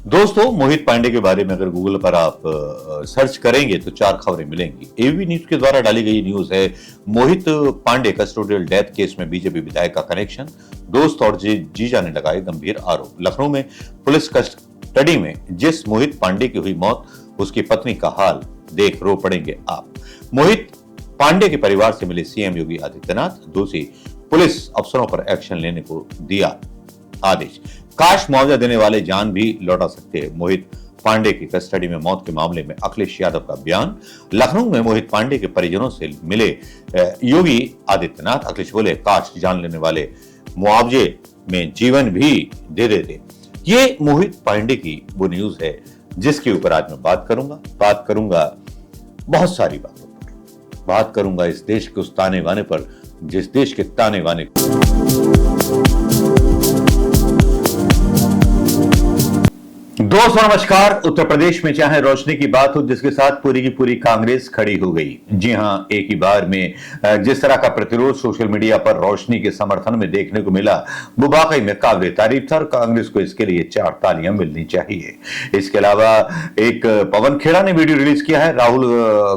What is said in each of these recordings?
दोस्तों, मोहित पांडे के बारे में अगर गूगल पर आप सर्च करेंगे तो 4 खबरें मिलेंगी। एबीपी न्यूज के द्वारा डाली गई न्यूज है, मोहित पांडे कस्टोडियल डेथ केस में बीजेपी विधायक का कनेक्शन, दोस्त और जीजा ने लगाए गंभीर आरोप। लखनऊ में पुलिस कस्टडी में जिस मोहित पांडे की हुई मौत, उसकी पत्नी का हाल देख रो पड़ेंगे आप। मोहित पांडे के परिवार से मिले सीएम योगी आदित्यनाथ, दोषी पुलिस अफसरों पर एक्शन लेने को दिया आदेश। काश मुआवजा देने वाले जान भी लौटा सकते हैं। मोहित पांडे की कस्टडी में मौत के मामले में अखिलेश यादव का बयान। लखनऊ में मोहित पांडे के परिजनों से मिले योगी आदित्यनाथ। अखिलेश बोले, काश जान लेने वाले मुआवजे में जीवन भी दे देते। ये मोहित पांडे की वो न्यूज है जिसके ऊपर आज मैं बात करूंगा बहुत सारी बातों पर। बात करूंगा इस देश के उस ताने बाने पर जिस देश के ताने बाने दोस्तों नमस्कार। उत्तर प्रदेश में चाहे रोशनी की बात हो, जिसके साथ पूरी की पूरी कांग्रेस खड़ी हो गई। जी हां, एक ही बार में जिस तरह का प्रतिरोध सोशल मीडिया पर रोशनी के समर्थन में देखने को मिला, वो वाकई में काबिल तारीफ था और कांग्रेस को इसके लिए 4 तालियां मिलनी चाहिए। इसके अलावा एक पवन खेड़ा ने वीडियो रिलीज किया है राहुल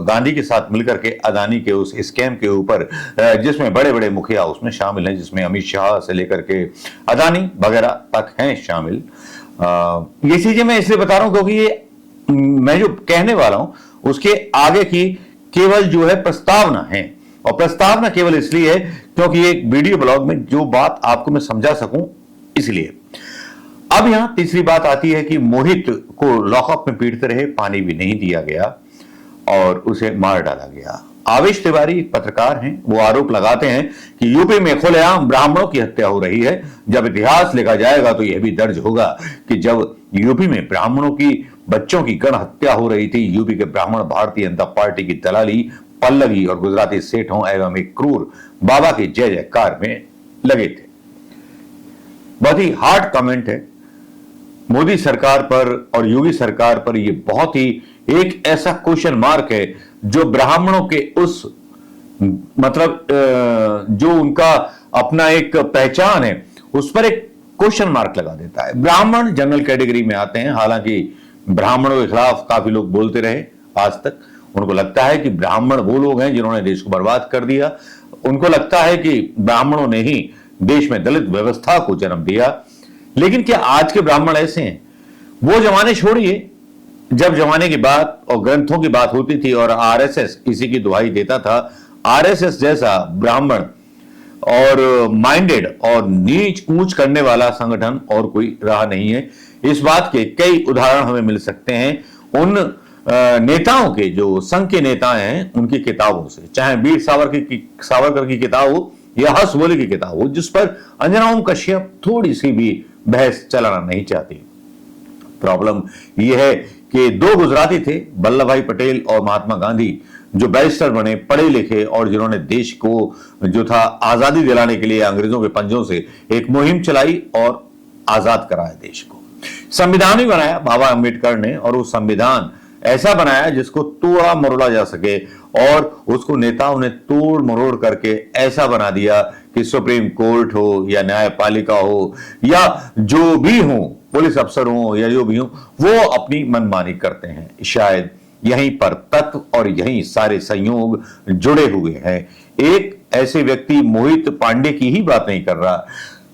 गांधी के साथ मिलकर के अदानी के उस स्कैम के ऊपर, जिसमें बड़े बड़े मुखिया उसमें शामिल हैं, जिसमें अमित शाह से लेकर के अदानी वगैरह तक हैं शामिल। ये चीजें मैं इसलिए बता रहा हूं क्योंकि ये मैं जो कहने वाला हूं उसके आगे की केवल जो है प्रस्तावना है, और प्रस्तावना केवल इसलिए है क्योंकि एक वीडियो ब्लॉग में जो बात आपको मैं समझा सकूं इसलिए। अब यहां तीसरी बात आती है कि मोहित को लॉकअप में पीटते रहे, पानी भी नहीं दिया गया और उसे मार डाला गया। आवेश तिवारी एक पत्रकार हैं, वो आरोप लगाते हैं कि यूपी में खुलेआम ब्राह्मणों की हत्या हो रही है। जब इतिहास लिखा जाएगा तो यह भी दर्ज होगा कि जब यूपी में ब्राह्मणों की बच्चों की गण हत्या हो रही थी, यूपी के ब्राह्मण भारतीय जनता पार्टी की दलाली, पल्लवी और गुजराती सेठों एवं एक क्रूर बाबा के जय जयकार में लगे थे। बहुत ही हार्ड कमेंट है मोदी सरकार पर और योगी सरकार पर। यह बहुत ही एक ऐसा क्वेश्चन मार्क है जो ब्राह्मणों के उस मतलब जो उनका अपना एक पहचान है उस पर एक क्वेश्चन मार्क लगा देता है। ब्राह्मण जनरल कैटेगरी में आते हैं, हालांकि ब्राह्मणों के खिलाफ काफी लोग बोलते रहे आज तक। उनको लगता है कि ब्राह्मण वो लोग हैं जिन्होंने देश को बर्बाद कर दिया। उनको लगता है कि ब्राह्मणों ने ही देश में दलित व्यवस्था को जन्म दिया। लेकिन क्या आज के ब्राह्मण ऐसे हैं? वो जमाने छोड़िए जब जमाने की बात और ग्रंथों की बात होती थी और आरएसएस इसी की दुहाई देता था। आरएसएस जैसा ब्राह्मण और माइंडेड और नीच ऊंच करने वाला संगठन और कोई रहा नहीं है। इस बात के कई उदाहरण हमें मिल सकते हैं उन नेताओं के, जो संघ के नेता हैं, उनकी किताबों से। चाहे वीर सावरकर की किताब हो या हंस बोले की किताब हो, जिस पर अंजना ओम कश्यप थोड़ी सी भी बहस चलाना नहीं चाहती। प्रॉब्लम यह है कि 2 गुजराती थे, वल्लभ भाई पटेल और महात्मा गांधी, जो बैरिस्टर बने, पढ़े लिखे और जिन्होंने देश को जो था आजादी दिलाने के लिए अंग्रेजों के पंजों से एक मुहिम चलाई और आजाद कराया देश को। संविधान भी बनाया बाबा अंबेडकर ने, और वो संविधान ऐसा बनाया जिसको तोड़ा मरोड़ा जा सके, और उसको नेताओं ने तोड़ मरोड़ करके ऐसा बना दिया कि सुप्रीम कोर्ट हो या न्यायपालिका हो या जो भी हो, पुलिस अफसर हो या जो भी हो, वो अपनी मनमानी करते हैं। शायद यहीं पर तत्व और यहीं सारे संयोग जुड़े हुए हैं। एक ऐसे व्यक्ति मोहित पांडे की ही बात नहीं कर रहा।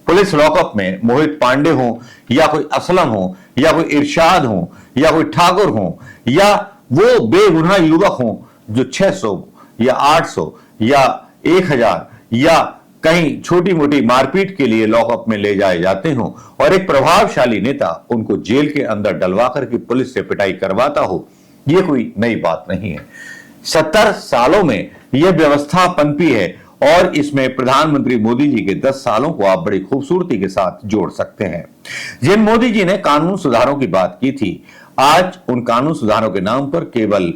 पुलिस लॉकअप में मोहित पांडे हो या कोई असलम हो या कोई इरशाद हो या कोई ठाकुर हो या वो बेगुनाह युवक हो जो 600 या 800 या 1000 या कहीं छोटी मोटी मारपीट के लिए लॉकअप में ले जाए जाते हो और एक प्रभावशाली नेता उनको जेल के अंदर डलवा करके पुलिस से पिटाई करवाता हो, यह कोई नई बात नहीं है। 70 सालों में यह व्यवस्था पनपी है और इसमें प्रधानमंत्री मोदी जी के 10 सालों को आप बड़ी खूबसूरती के साथ जोड़ सकते हैं। जिन मोदी जी ने कानून सुधारों की बात की थी, आज उन कानून सुधारों के नाम पर केवल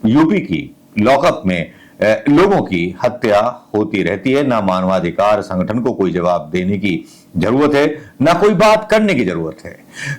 यूपी की लॉकअप में लोगों की हत्या होती रहती है। ना मानवाधिकार संगठन को कोई जवाब देने की जरूरत है, ना कोई बात करने की जरूरत है,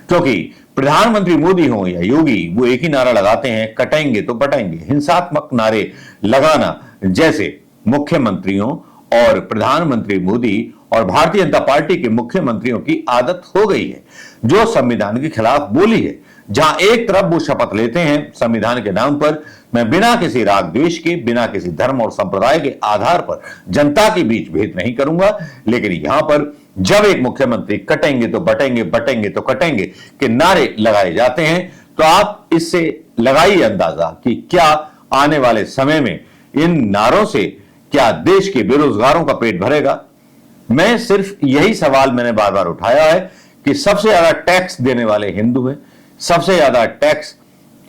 क्योंकि प्रधानमंत्री मोदी हो या योगी, वो एक ही नारा लगाते हैं, कटेंगे तो पटेंगे। हिंसात्मक नारे लगाना जैसे मुख्यमंत्रियों और प्रधानमंत्री मोदी और भारतीय जनता पार्टी के मुख्यमंत्रियों की आदत हो गई है, जो संविधान के खिलाफ बोली है, जहां एक तरफ वो शपथ लेते हैं संविधान के नाम पर, मैं बिना किसी राग द्वेष के, बिना किसी धर्म और संप्रदाय के आधार पर जनता के बीच भेद नहीं करूंगा, लेकिन यहां पर जब एक मुख्यमंत्री कटेंगे तो बटेंगे, बटेंगे तो कटेंगे के नारे लगाए जाते हैं, तो आप इससे लगाइए अंदाजा कि क्या आने वाले समय में इन नारों से क्या देश के बेरोजगारों का पेट भरेगा। मैं सिर्फ यही सवाल मैंने बार बार उठाया है कि सबसे ज्यादा टैक्स देने वाले हिंदू हैं, सबसे ज्यादा टैक्स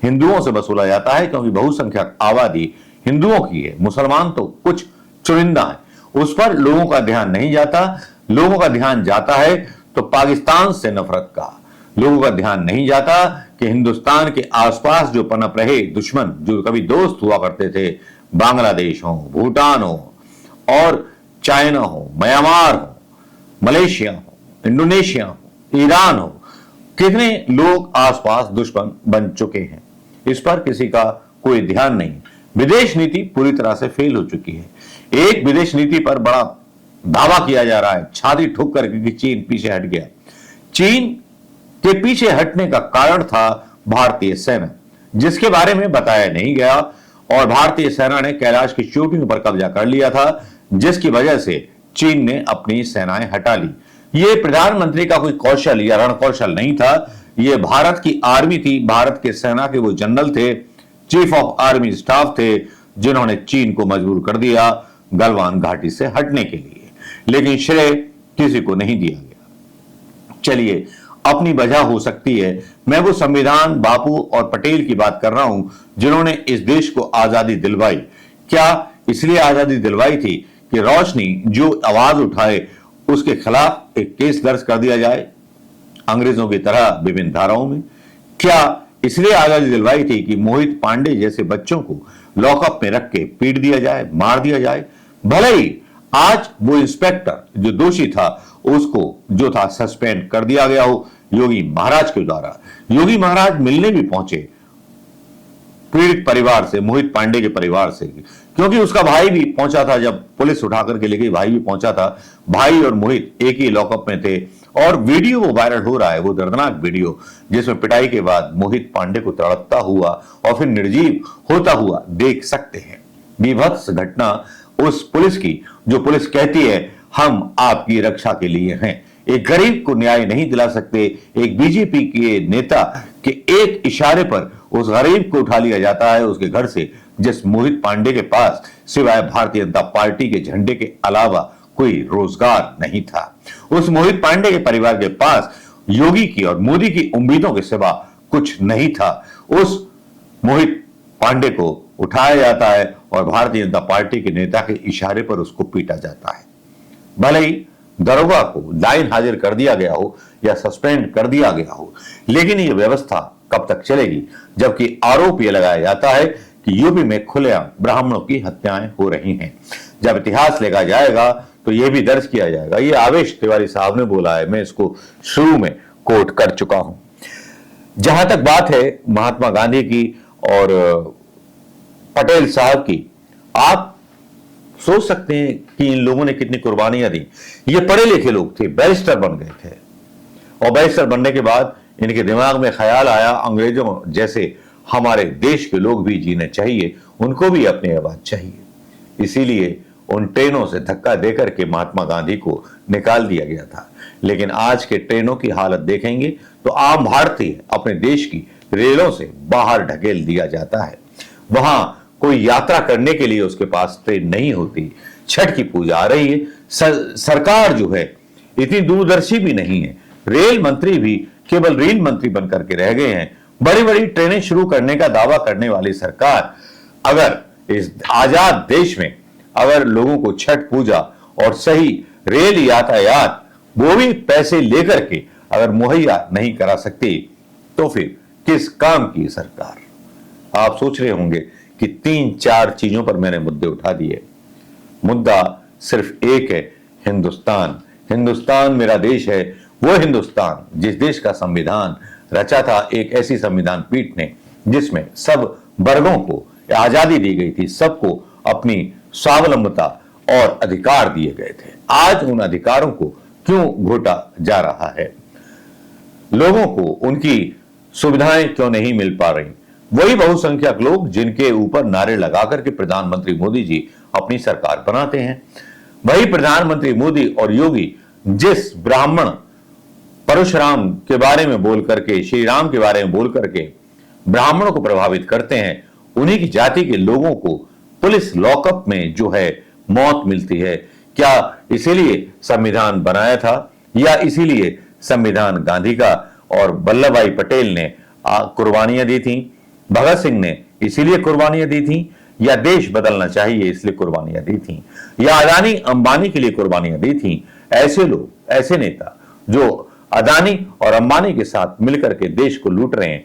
हिंदुओं से वसूला जाता है क्योंकि बहुसंख्यक आबादी हिंदुओं की है, मुसलमान तो कुछ चुनिंदा है, उस पर लोगों का ध्यान नहीं जाता। लोगों का ध्यान जाता है तो पाकिस्तान से नफरत का, लोगों का ध्यान नहीं जाता कि हिंदुस्तान के आसपास जो पनप रहे दुश्मन, जो कभी दोस्त हुआ करते थे, बांग्लादेश हो, भूटान हो और चाइना हो, म्यांमार हो, मलेशिया हो, इंडोनेशिया हो, ईरान हो, कितने लोग आसपास दुश्मन बन चुके हैं, इस पर किसी का कोई ध्यान नहीं। विदेश नीति पूरी तरह से फेल हो चुकी है। एक विदेश नीति पर बड़ा दावा किया जा रहा है छाती ठोक करके कि चीन पीछे हट गया। चीन के पीछे हटने का कारण था भारतीय सेना, जिसके बारे में बताया नहीं गया, और भारतीय सेना ने कैलाश की चोटियों पर कब्जा कर लिया था, जिसकी वजह से चीन ने अपनी सेनाएं हटा ली। यह प्रधानमंत्री का कोई कौशल या रणकौशल नहीं था, यह भारत की आर्मी थी, भारत के सेना के वो जनरल थे, चीफ ऑफ आर्मी स्टाफ थे, जिन्होंने चीन को मजबूर कर दिया गलवान घाटी से हटने के लिए, लेकिन श्रेय किसी को नहीं दिया गया। चलिए, अपनी वजह हो सकती है, मैं वो संविधान, बापू और पटेल की बात कर रहा हूं जिन्होंने इस देश को आजादी दिलवाई। क्या इसलिए आजादी दिलवाई थी कि रोशनी जो आवाज उठाए उसके खिलाफ एक केस दर्ज कर दिया जाए अंग्रेजों की तरह विभिन्न धाराओं में? क्या इसलिए आजादी दिलवाई थी कि मोहित पांडे जैसे बच्चों को लॉकअप में रख के पीट दिया जाए, मार दिया जाए? भले ही आज वो इंस्पेक्टर जो दोषी था उसको जो था सस्पेंड कर दिया गया हो योगी महाराज के द्वारा। योगी महाराज मिलने भी पहुंचे पीड़ित परिवार से, मोहित पांडे के परिवार से, क्योंकि उसका भाई भी पहुंचा था, जब पुलिस उठा करके ले गई भाई भी पहुंचा था। भाई और मोहित एक ही लॉकअप में थे और वीडियो वो वायरल हो रहा है, वो दर्दनाक वीडियो जिसमें पिटाई के बाद मोहित पांडे को तड़पता हुआ और फिर निर्जीव होता हुआ देख सकते हैं। विभत्स घटना उस पुलिस की जो पुलिस कहती है हम आपकी रक्षा के लिए हैं। एक गरीब को न्याय नहीं दिला सकते, एक बीजेपी के नेता के एक इशारे पर उस गरीब को उठा लिया जाता है उसके घर से, जिस मोहित पांडे के पास सिवाय भारतीय जनता पार्टी के झंडे के अलावा कोई रोजगार नहीं था। उस मोहित पांडे के परिवार के पास योगी की और मोदी की उम्मीदों के सिवा कुछ नहीं था। उस मोहित पांडे को उठाया जाता है और भारतीय जनता पार्टी के नेता के इशारे पर उसको पीटा जाता है। भले ही दरोगा को लाइन हाजिर कर दिया गया हो या सस्पेंड कर दिया गया हो, लेकिन यह व्यवस्था कब तक चलेगी, जबकि आरोप यह लगाया जाता है कि यूपी में खुलेआम ब्राह्मणों की हत्याएं हो रही हैं। जब इतिहास लिखा जाएगा तो यह भी दर्ज किया जाएगा। ये आवेश तिवारी साहब ने बोला है, मैं इसको शुरू में कोट कर चुका हूं। जहां तक बात है महात्मा गांधी की और पटेल साहब की, आप सोच सकते हैं कि इन लोगों ने कितनी कुर्बानियां दी। ये पढ़े लिखे लोग थे, बैरिस्टर बन गए थे, और बैरिस्टर बनने के बाद इनके दिमाग में ख्याल आया अंग्रेजों जैसे हमारे देश के लोग भी जीने चाहिए, उनको भी अपनी आवाज चाहिए। इसीलिए उन ट्रेनों से धक्का देकर के महात्मा गांधी को निकाल दिया गया था। लेकिन आज के ट्रेनों की हालत देखेंगे तो आम भारतीय अपने देश की रेलों से बाहर ढकेल दिया जाता है। वहां कोई यात्रा करने के लिए उसके पास ट्रेन नहीं होती। छठ की पूजा आ रही है, सरकार जो है इतनी दूरदर्शी भी नहीं है, रेल मंत्री भी केवल रेल मंत्री बनकर के रह गए हैं। बड़ी बड़ी ट्रेनें शुरू करने का दावा करने वाली सरकार अगर इस आजाद देश में अगर लोगों को छठ पूजा और सही रेल यातायात वो भी पैसे लेकर के अगर मुहैया नहीं करा सकती, तो फिर किस काम की सरकार? आप सोच रहे होंगे कि 3-4 चीजों पर मैंने मुद्दे उठा दिए। मुद्दा सिर्फ एक है, हिंदुस्तान। हिंदुस्तान मेरा देश है, वो हिंदुस्तान जिस देश का संविधान रचा था एक ऐसी संविधान पीठ ने जिसमें सब वर्गों को आजादी दी गई थी, सबको अपनी स्वावलंबता और अधिकार दिए गए थे। आज उन अधिकारों को क्यों घोटा जा रहा है? लोगों को उनकी सुविधाएं क्यों नहीं मिल पा रही? वही बहुसंख्यक लोग जिनके ऊपर नारे लगा करके प्रधानमंत्री मोदी जी अपनी सरकार बनाते हैं। वही प्रधानमंत्री मोदी और योगी जिस ब्राह्मण परशुराम के बारे में बोल करके, श्री राम के बारे में बोल करके ब्राह्मणों को प्रभावित करते हैं, उन्हीं की जाति के लोगों को पुलिस लॉकअप में जो है मौत मिलती है। क्या इसीलिए संविधान बनाया था, या इसीलिए संविधान गांधी का और वल्लभ भाई पटेल ने कुर्बानियां दी थी, भगत सिंह ने इसीलिए कुर्बानियां दी थी, या देश बदलना चाहिए इसलिए कुर्बानियां दी थी, या अदानी अंबानी के लिए कुर्बानियां दी थी? ऐसे लोग, ऐसे नेता जो अदानी और अंबानी के साथ मिलकर के देश को लूट रहे हैं,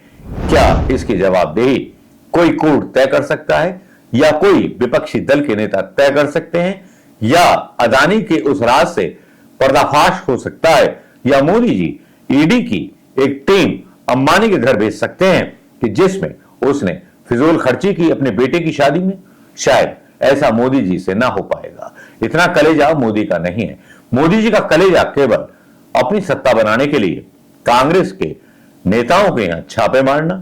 क्या इसकी जवाबदेही कोई कोर्ट तय कर सकता है, या कोई विपक्षी दल के नेता तय कर सकते हैं, या अदानी के उस राज से पर्दाफाश हो सकता है, या मोदी जी ईडी की एक टीम अंबानी के घर भेज सकते हैं कि जिसमें उसने फिजूल खर्ची की अपने बेटे की शादी में? शायद ऐसा मोदी जी से ना हो पाएगा। इतना कलेजा मोदी का नहीं है। मोदी जी का कलेजा केवल अपनी सत्ता बनाने के लिए कांग्रेस के नेताओं के यहां छापे मारना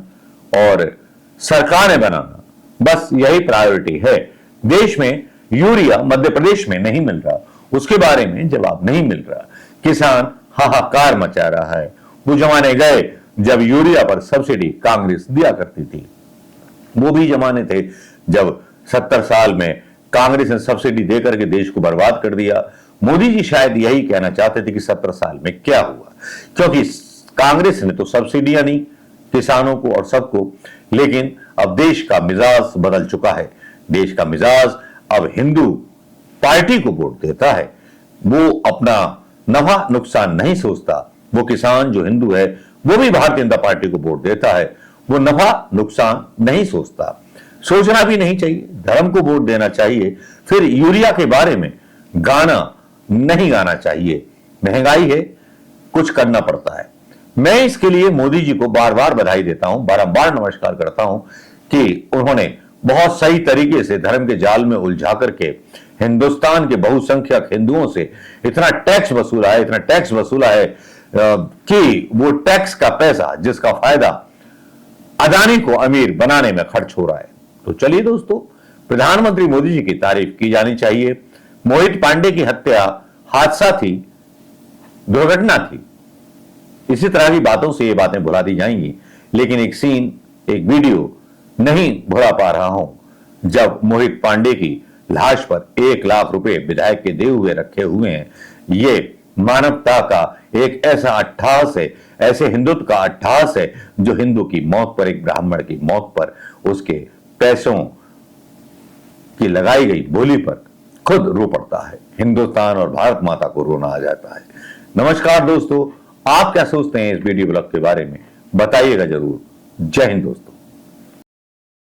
और सरकारें बनाना, बस यही प्रायोरिटी है। देश में यूरिया मध्य प्रदेश में नहीं मिल रहा, उसके बारे में जवाब नहीं मिल रहा। किसान हाहाकार मचा रहा है। वो जमाने गए जब यूरिया पर सब्सिडी कांग्रेस दिया करती थी। वो भी जमाने थे जब 70 साल में कांग्रेस ने सब्सिडी देकर के देश को बर्बाद कर दिया। मोदी जी शायद यही कहना चाहते थे कि 70 साल में क्या हुआ, क्योंकि कांग्रेस ने तो सब्सिडियां दी किसानों को और सबको। लेकिन अब देश का मिजाज बदल चुका है। देश का मिजाज अब हिंदू पार्टी को वोट देता है। वो अपना नफा नुकसान नहीं सोचता। वो किसान जो हिंदू है वो भी भारतीय जनता पार्टी को वोट देता है। वो नफा नुकसान नहीं सोचता, सोचना भी नहीं चाहिए। धर्म को वोट देना चाहिए। फिर यूरिया के बारे में गाना नहीं गाना चाहिए। महंगाई है, कुछ करना पड़ता है। मैं इसके लिए मोदी जी को बार बार बधाई देता हूं, बारंबार नमस्कार करता हूं कि उन्होंने बहुत सही तरीके से धर्म के जाल में उलझा करके हिंदुस्तान के बहुसंख्यक हिंदुओं से इतना टैक्स वसूला है, इतना टैक्स वसूला है कि वो टैक्स का पैसा जिसका फायदा अदानी को अमीर बनाने में खर्च हो रहा है। तो चलिए दोस्तों, प्रधानमंत्री मोदी जी की तारीफ की जानी चाहिए। मोहित पांडे की हत्या हादसा थी, दुर्घटना थी। इसी तरह की बातों से ये बातें भुला दी जाएंगी। लेकिन एक सीन, एक वीडियो नहीं भुला पा रहा हूं जब मोहित पांडे की लाश पर 1 लाख रुपए विधायक के दे हुए रखे हुए हैं। ये मानवता का एक ऐसा अट्टहास है, ऐसे हिंदुत्व का अट्टहास है जो हिंदू की मौत पर, एक ब्राह्मण की मौत पर, उसके पैसों की लगाई गई बोली पर खुद रो पड़ता है। हिंदुस्तान और भारत माता को रोना आ जाता है। नमस्कार दोस्तों, आप क्या सोचते हैं इस वीडियो ब्लॉग के बारे में? बताइएगा जरूर। जय हिंद दोस्तों।